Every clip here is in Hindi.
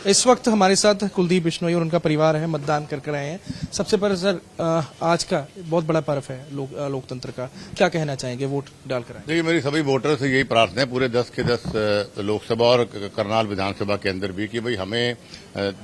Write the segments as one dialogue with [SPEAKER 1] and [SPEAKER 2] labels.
[SPEAKER 1] इस वक्त हमारे साथ कुलदीप बिश्नोई और उनका परिवार है, मतदान करके आए हैं। सबसे पहले सर, आज का बहुत बड़ा पर्व है लोकतंत्र का, क्या कहना चाहेंगे वोट डालकर आए?
[SPEAKER 2] देखिए, मेरी सभी वोटर से यही प्रार्थना है, पूरे 10 के 10 लोकसभा और करनाल विधानसभा के अंदर भी, कि भाई हमें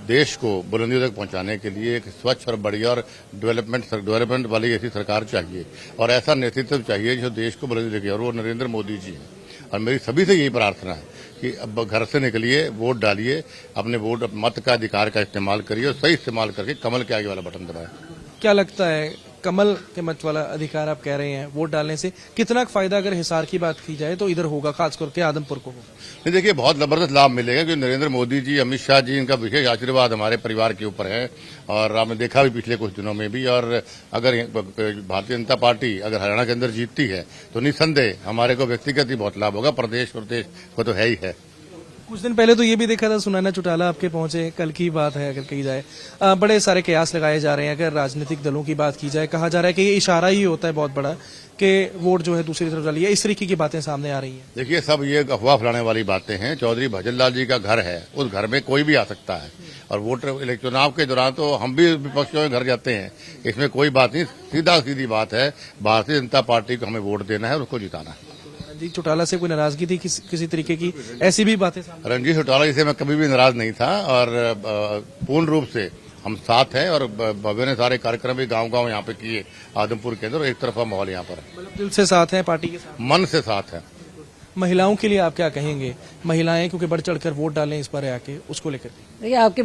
[SPEAKER 2] देश को बुलंदियों तक पहुंचाने के लिए एक स्वच्छ और बढ़िया और डेवलपमेंट वाली ऐसी सरकार चाहिए और ऐसा नेतृत्व चाहिए जो देश को बुलंदी लेके, और वो नरेंद्र मोदी जी हैं। और मेरी सभी से यही प्रार्थना है कि अब घर से निकलिए, वोट डालिए, अपने वोट मत का अधिकार का इस्तेमाल करिए और सही इस्तेमाल करके कमल के आगे वाला बटन दबाएं।
[SPEAKER 1] क्या लगता है, कमल के मत वाला अधिकार आप कह रहे हैं, वोट डालने से कितना फायदा अगर हिसार की बात की जाए तो इधर होगा, खास करके आदमपुर को होगा?
[SPEAKER 2] नहीं, देखिए, बहुत जबरदस्त लाभ मिलेगा क्योंकि नरेंद्र मोदी जी, अमित शाह जी, इनका विशेष आशीर्वाद हमारे परिवार के ऊपर है और आपने देखा भी पिछले कुछ दिनों में भी। और अगर भारतीय जनता पार्टी अगर हरियाणा के अंदर जीतती है तो निसंदेह हमारे को व्यक्तिगत ही बहुत लाभ होगा, प्रदेश को तो है ही है।
[SPEAKER 1] कुछ दिन पहले तो ये भी देखा था, सुनैना चौटाला आपके पहुंचे, कल की बात है अगर कही जाए, बड़े सारे कयास लगाए जा रहे हैं। अगर राजनीतिक दलों की बात की जाए, कहा जा रहा है कि ये इशारा ही होता है बहुत बड़ा कि वोट जो है दूसरी तरफ डालिए, इस तरीके की बातें सामने आ रही हैं।
[SPEAKER 2] देखिए, सब ये अफवाह फैलाने वाली बातें हैं। चौधरी भजनलाल जी का घर है, उस घर में कोई भी आ सकता है और वोटर चुनाव के दौरान तो हम भी विपक्षियों के घर जाते हैं, इसमें कोई बात नहीं। सीधी बात है, भारतीय जनता पार्टी को हमें वोट देना है और उसको जिताना है।
[SPEAKER 1] रंजीत चौटाला से कोई नाराजगी थी किसी तरीके की, ऐसी भी बातें?
[SPEAKER 2] रंजीत चौटाला जी से मैं कभी भी नाराज नहीं था और पूर्ण रूप से हम साथ हैं और भव्य ने सारे कार्यक्रम भी गांव यहाँ पे किए आदमपुर के अंदर, एक तरफा माहौल यहाँ पर है।
[SPEAKER 1] मतलब दिल से साथ है, पार्टी के साथ,
[SPEAKER 2] मन से साथ है।
[SPEAKER 1] महिलाओं के लिए आप क्या कहेंगे? महिलाएं क्योंकि बढ़ चढ़कर वोट डालें इस बार आके, उसको लेकर।
[SPEAKER 3] देखिए, आपके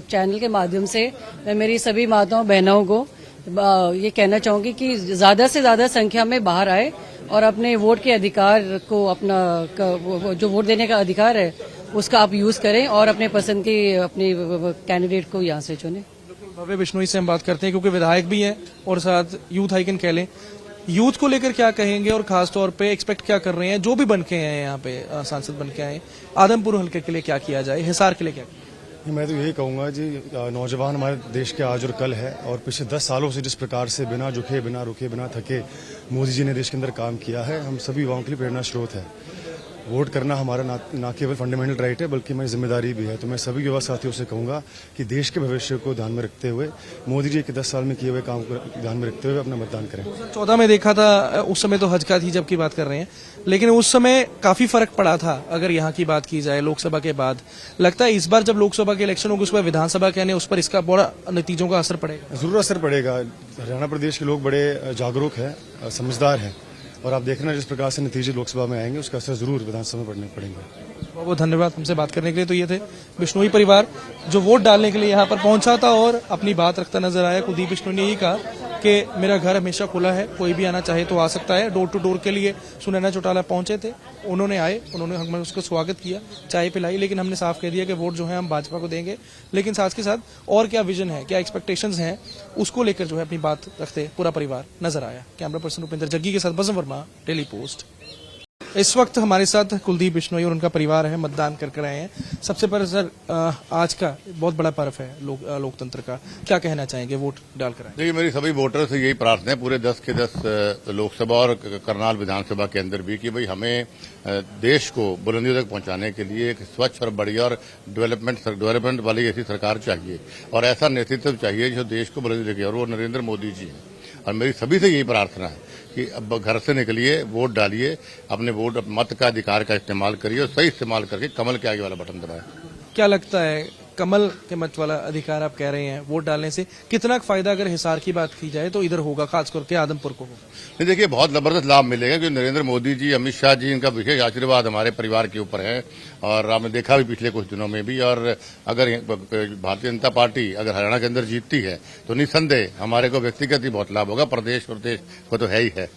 [SPEAKER 3] चैनल के माध्यम से मैं मेरी सभी माताओं बहनों को ये कहना चाहूंगी कि ज्यादा से ज्यादा संख्या में बाहर आए और अपने वोट के अधिकार को, अपना जो वोट देने का अधिकार है उसका आप यूज करें और अपने पसंद के अपने कैंडिडेट को यहाँ से चुनें।
[SPEAKER 1] भव्य बिश्नोई से हम बात करते हैं क्योंकि विधायक भी हैं और साथ यूथ आइकन कह लें। यूथ को लेकर क्या कहेंगे और खासतौर पे एक्सपेक्ट क्या कर रहे हैं, जो भी बन के आए यहाँ पे सांसद बन के आए, आदमपुर हल्के के लिए क्या किया जाए, हिसार के लिए क्या?
[SPEAKER 4] मैं तो यही कहूंगा जी, नौजवान हमारे देश के आज और कल है और पिछले 10 सालों से जिस प्रकार से बिना झुके, बिना रुके, बिना थके मोदी जी ने देश के अंदर काम किया है, हम सभी युवाओं के लिए प्रेरणा स्रोत है। वोट करना हमारा ना केवल फंडामेंटल राइट है बल्कि हमारी जिम्मेदारी भी है। तो मैं सभी युवा साथियों से कहूंगा कि देश के भविष्य को ध्यान में रखते हुए, मोदी जी के 10 साल में किए हुए काम को ध्यान में रखते हुए अपना मतदान करें।
[SPEAKER 1] 2014 में देखा था, उस समय तो हज का थी जब की बात कर रहे हैं, लेकिन उस समय काफी फर्क पड़ा था। अगर यहाँ की बात की जाए लोकसभा के बाद, लगता है इस बार जब लोकसभा के इलेक्शन होंगे, उस पर विधानसभा के आने, उस पर इसका बड़ा नतीजों का असर पड़ेगा?
[SPEAKER 4] जरूर असर पड़ेगा। हरियाणा प्रदेश के लोग बड़े जागरूक हैं, समझदार हैं और आप देखना जिस प्रकार से नतीजे लोकसभा में आएंगे उसका असर जरूर विधानसभा में पड़ने पड़ेंगे।
[SPEAKER 1] बहुत बहुत धन्यवाद हमसे बात करने के लिए। तो ये थे बिश्नोई परिवार जो वोट डालने के लिए यहाँ पर पहुंचा था और अपनी बात रखता नजर आया। कुलदीप बिश्नोई ने यही कहा कि मेरा घर हमेशा खुला है, कोई भी आना चाहे तो आ सकता है। डोर टू डोर के लिए सुनैना चौटाला पहुंचे थे, उन्होंने आए, उन्होंने हमने उसका स्वागत किया, चाय पिलाई, लेकिन हमने साफ कह दिया कि वोट जो है हम भाजपा को देंगे। लेकिन साथ के साथ और क्या विजन है, क्या एक्सपेक्टेशंस हैं, उसको लेकर जो है अपनी बात रखते पूरा परिवार नजर आया। कैमरा पर्सन उपेंद्र जग्गी के साथ बसंत वर्मा, डेली पोस्ट। इस वक्त हमारे साथ कुलदीप बिश्नोई और उनका परिवार है, मतदान करके आए हैं। सबसे पहले सर, आज का बहुत बड़ा पर्व है लोकतंत्र का, क्या कहना चाहेंगे वोट डालकर आए?
[SPEAKER 2] देखिए, मेरी सभी वोटर से यही प्रार्थना है, पूरे 10 के 10 लोकसभा और करनाल विधानसभा के अंदर भी, कि भाई हमें देश को बुलंदियों तक पहुंचाने के लिए एक स्वच्छ और बढ़िया और डेवलपमेंट वाली ऐसी सरकार चाहिए और ऐसा नेतृत्व चाहिए जो देश को बुलंदी लेके, और वो नरेंद्र मोदी जी हैं। और मेरी सभी से यही प्रार्थना है कि अब घर से निकलिए, वोट डालिए, अपने वोट मत का अधिकार का इस्तेमाल करिए और सही इस्तेमाल करके कमल के आगे वाला बटन दबाएं।
[SPEAKER 1] क्या लगता है, कमल के मत वाला अधिकार आप कह रहे हैं, वोट डालने से कितना फायदा अगर हिसार की बात की जाए तो इधर होगा, खास करके आदमपुर को होगा?
[SPEAKER 2] नहीं, देखिए, बहुत जबरदस्त लाभ मिलेगा क्योंकि नरेंद्र मोदी जी, अमित शाह जी, इनका विशेष आशीर्वाद हमारे परिवार के ऊपर है और आपने देखा भी पिछले कुछ दिनों में भी। और अगर भारतीय जनता पार्टी अगर हरियाणा के अंदर जीतती है तो निसंदेह हमारे को व्यक्तिगत ही बहुत लाभ होगा, प्रदेश को तो है ही है।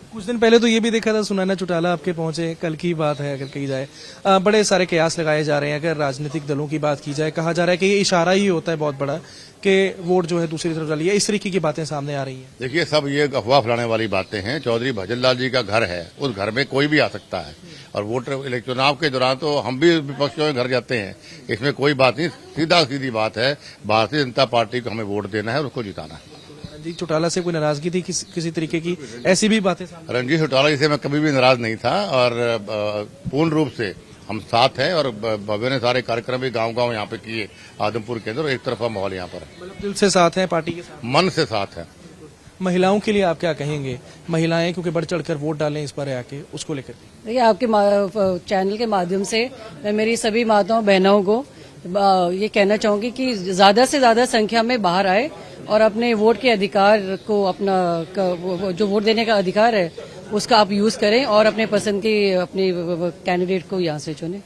[SPEAKER 1] कुछ दिन पहले तो ये भी देखा था, सुनैना चौटाला आपके पहुंचे, कल की बात है अगर कही जाए, बड़े सारे कयास लगाए जा रहे हैं। अगर राजनीतिक दलों की बात की जाए, कहा जा रहा है कि ये इशारा ही होता है बहुत बड़ा कि वोट जो है दूसरी तरफ डालिए, इस तरीके की बातें सामने आ रही हैं।
[SPEAKER 2] देखिए, सब ये अफवाह फैलाने वाली बातें हैं। चौधरी भजनलाल जी का घर है, उस घर में कोई भी आ सकता है और वोटर चुनाव के दौरान तो हम भी विपक्षियों के घर जाते हैं, इसमें कोई बात नहीं। सीधी बात है, भारतीय जनता पार्टी को हमें वोट देना है और उसको जिताना है।
[SPEAKER 1] रंजीत चौटाला से कोई नाराजगी थी किसी तरीके की, ऐसी भी बातें?
[SPEAKER 2] रंजीत चौटाला जी से मैं कभी भी नाराज नहीं था और पूर्ण रूप से हम साथ हैं और भव्य ने सारे कार्यक्रम भी गांव-गांव यहाँ पे किए आदमपुर के अंदर और एक तरफा माहौल यहाँ पर है।
[SPEAKER 1] मतलब दिल से साथ हैं पार्टी के साथ।
[SPEAKER 2] मन से साथ है।
[SPEAKER 1] महिलाओं के लिए आप क्या कहेंगे? महिलाएं क्योंकि बढ़ चढ़कर वोट डालें इस बार आके, उसको लेकर।
[SPEAKER 3] देखिए, आपके चैनल के माध्यम से मैं मेरी सभी माताओं बहनों को ये कहना चाहूंगी कि ज्यादा से ज्यादा संख्या में बाहर आए और अपने वोट के अधिकार को जो वोट देने का अधिकार है उसका आप यूज करें और अपने पसंद के अपने कैंडिडेट को यहाँ से चुनें।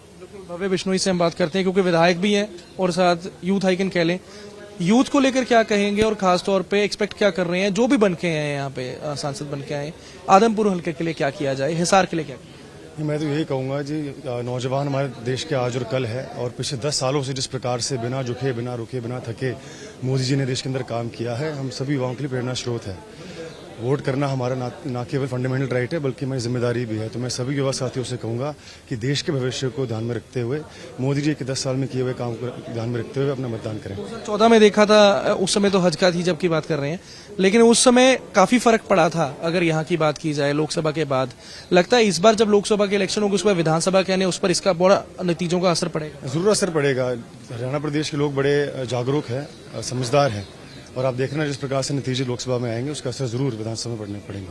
[SPEAKER 1] भव्य बिश्नोई से हम बात करते हैं क्योंकि विधायक भी हैं और साथ यूथ आइकन कह लें। यूथ को लेकर क्या कहेंगे और खास तौर पे एक्सपेक्ट क्या कर रहे हैं जो भी बन के आए यहाँ पे सांसद बन के आए? आदमपुर हल्के के लिए क्या किया जाए, हिसार के लिए क्या?
[SPEAKER 4] मैं तो यही कहूंगा जी, नौजवान हमारे देश के आज और कल है और पिछले 10 सालों से जिस प्रकार से बिना झुके बिना रुके बिना थके मोदी जी ने देश के अंदर काम किया है, हम सभी युवाओं के लिए प्रेरणा स्रोत है। वोट करना हमारा ना केवल फंडामेंटल राइट है बल्कि हमारी जिम्मेदारी भी है। तो मैं सभी युवा साथियों से कहूंगा कि देश के भविष्य को ध्यान में रखते हुए मोदी जी के 10 साल में किए हुए काम को ध्यान में रखते हुए अपना मतदान करें।
[SPEAKER 1] 2014 में देखा था, उस समय तो हज का थी जब की बात कर रहे हैं, लेकिन उस समय काफी फर्क पड़ा था। अगर यहाँ की बात की जाए लोकसभा के बाद, लगता है इस बार जब लोकसभा के इलेक्शन होंगे उस पर विधानसभा के आने उस पर इसका बड़ा नतीजों का असर पड़ेगा।
[SPEAKER 4] जरूर असर पड़ेगा। हरियाणा प्रदेश के लोग बड़े जागरूक हैं, समझदार हैं और आप देखना जिस प्रकार से नतीजे लोकसभा में आएंगे उसका असर जरूर विधानसभा में पड़ने पड़ेंगे।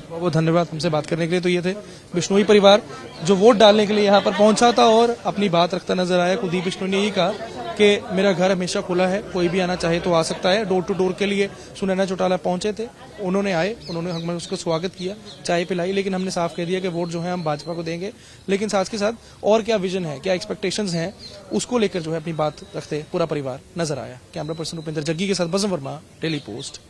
[SPEAKER 1] बहुत बहुत धन्यवाद हमसे बात करने के लिए। तो ये थे बिश्नोई परिवार जो वोट डालने के लिए यहाँ पर पहुंचा था और अपनी बात रखता नजर आया। कुलदीप बिश्नोई ने यही कहा कि मेरा घर हमेशा खुला है, कोई भी आना चाहे तो आ सकता है। डोर टू डोर के लिए सुनैना चौटाला पहुंचे थे, उन्होंने आए, उन्होंने हमने उसका स्वागत किया, चाय पिलाई, लेकिन हमने साफ कह दिया कि वोट जो है हम भाजपा को देंगे। लेकिन साथ के साथ और क्या विजन है, क्या एक्सपेक्टेशंस हैं, उसको लेकर जो है अपनी बात रखते पूरा परिवार नजर आया। कैमरा पर्सन उपेंद्र जग्गी के साथ बसंत वर्मा, डेली पोस्ट।